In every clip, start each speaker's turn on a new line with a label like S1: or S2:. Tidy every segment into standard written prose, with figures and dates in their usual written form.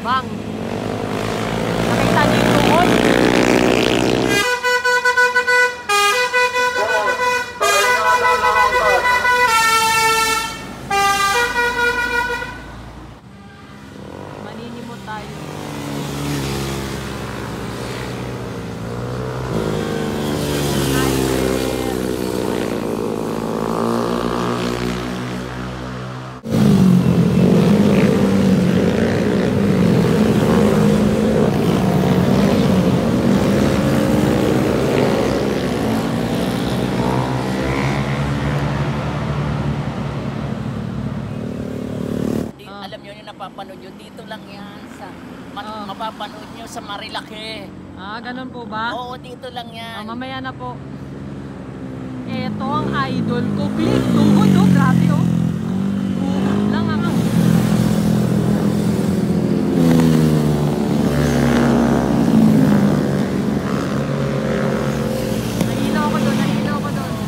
S1: Bang! Nakita niyo yung tuhod? Maninimot tayo.
S2: Mapapanood nyo dito lang yan sa mapapanood nyo sa Marilake.
S1: Ganun po ba?
S2: Oo, dito lang yan.
S1: Mamaya na po. Eto ang idol ko. Big tuhod, oh. Grabe, oh. Tuhod lang ang nahihinaw ako doon.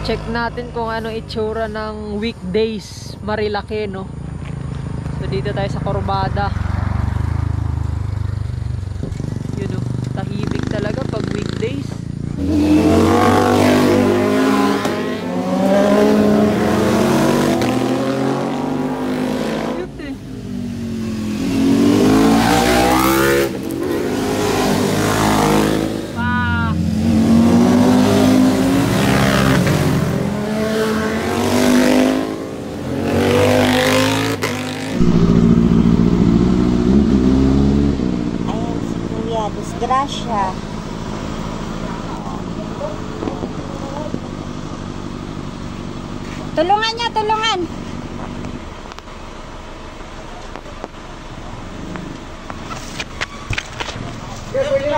S1: Check natin kung ano itsura ng weekdays Marilake, no? So dito tayo sa Corbada. Yun, no? Tahimik talaga pag weekdays.
S3: Disgrasya. Tulungan niya, tulungan.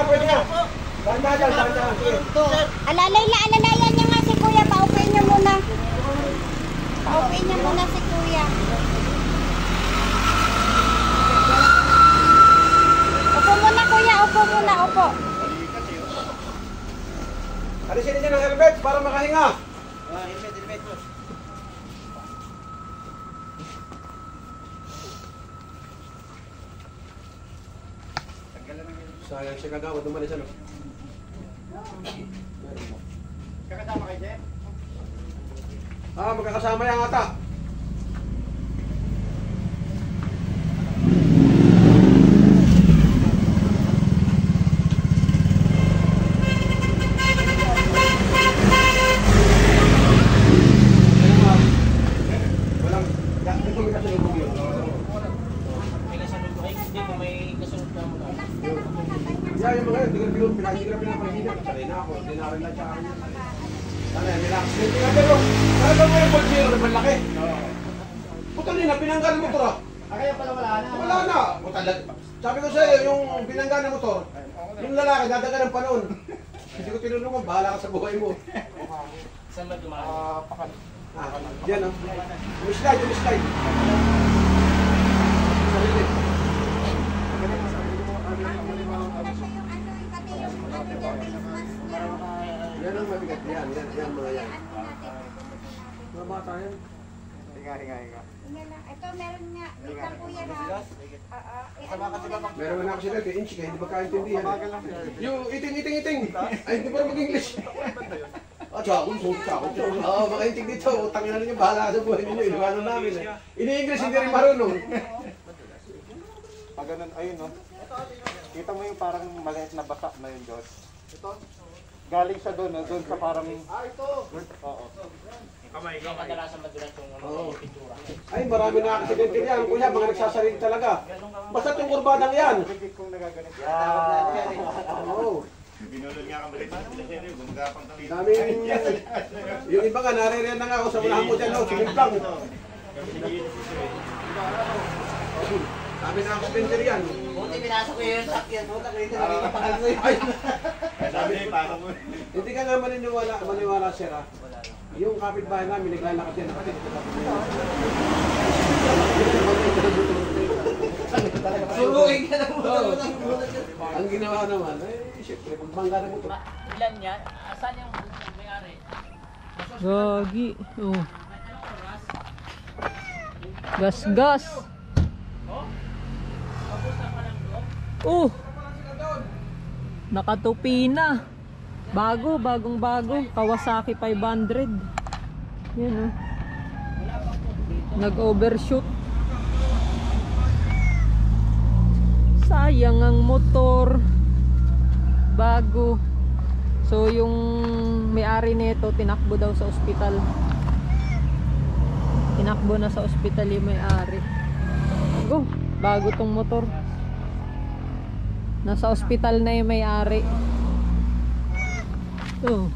S4: Pwede na.
S3: Alalayan niya nga si Kuya. Paupuin niyo muna. Paupuin niyo muna si Kuya. Upo muna, Kuya. Upo muna, upo.
S4: Alisin niyo ng helmet para makahinga. Helmet. Sayang siya kagawad, dumalis ano? Kakasama kayo, Jeff? Magkakasama yan ata. Yeah, yung mga yun, hindi ko pinapansin. Sanay na ako, hindi na rin na tsaka rin. Sanay, relax. Hindi nga pero, talaga mo yung bolsero na malaki. Putol din na, pinanggan ng motor ah.
S5: Kaya pala wala na.
S4: Wala na. Sabi ko sa'yo, yung pinanggan ng motor, yung lalaki, dadaga ng panahon. Hindi ko tinulungan, bahala ka sa buhay mo.
S2: Saan ba dumaan?
S4: Diyan oh. Slide. Sarili. Yan ang mabigat. Yan mga yan. Mga bata yan.
S5: Hinga.
S3: Ito meron nga. Wait lang kuya ha.
S4: Meron na ako sila, kay Inchi, kaya hindi magkaintindihan. Yung iting. Ay, hindi pa rin mag-English. Tsakon. Oo, makaintig dito. Tangin na ninyo, bahala ka sa buhay ninyo. Iluwanan namin eh. Ini-English, hindi rin marunong.
S5: Pag ganun, ayun no. Kita mo yung parang maliit na basa na yun, Diyos. Ito? Galing siya doon, no? Doon sa parang... ito! Oo.
S2: Yung kadalasan madulas yung pintura.
S4: Ay, marami na aksidente yan. Kuya, mga nagsasalig talaga. Basta yung kurbadang yan.
S5: Bigit kong nagaganit.
S4: Oo.
S6: Binulod nga kang balik. Gumagapang kami.
S4: Daming... Yung iba nga, naririyan na nga ako sa unahan mo dyan, no? Sinimplang. Sabi na aksidente yan.
S2: Buti pinasok ko yung sakyan mo.
S6: Sabi niya, paano mo?
S4: Hindi ka nga maniwala, sir, ah. Yung kapitbahay namin, naglalakad yan.
S2: Suruin ka na mo.
S4: Ang ginawa naman, siyempre, pagbangga na mo ito.
S2: Ilan yan? Saan yung may-ari?
S1: Gagi. Oh. Gas. Oh. Nakatupi na. Bagong bago. Kawasaki 500. Yan oh. Nag-overshoot. Sayang ang motor. Bago. So yung may-ari nito tinakbo daw sa ospital. Tinakbo na sa ospital yung may-ari. Bago tong motor. Nasa ospital na yung may-ari. Oh.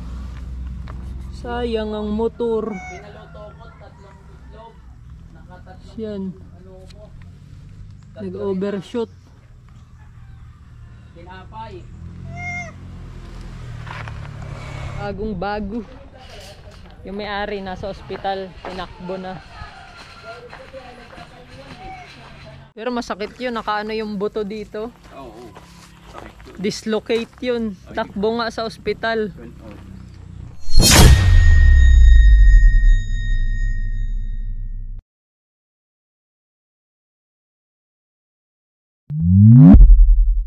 S1: Sayang ang motor.
S2: Pinaluto ko 3 itlog. Nakatatlong
S1: Yan.
S2: alubo.
S1: Nag-overshoot.
S2: Pinapay.
S1: Bagong-bago. Yung may-ari nasa ospital, tinakbo na. Pero masakit yun, nakaano yung buto dito.
S6: Oo.
S1: Dislocate yun. Takbo nga sa ospital.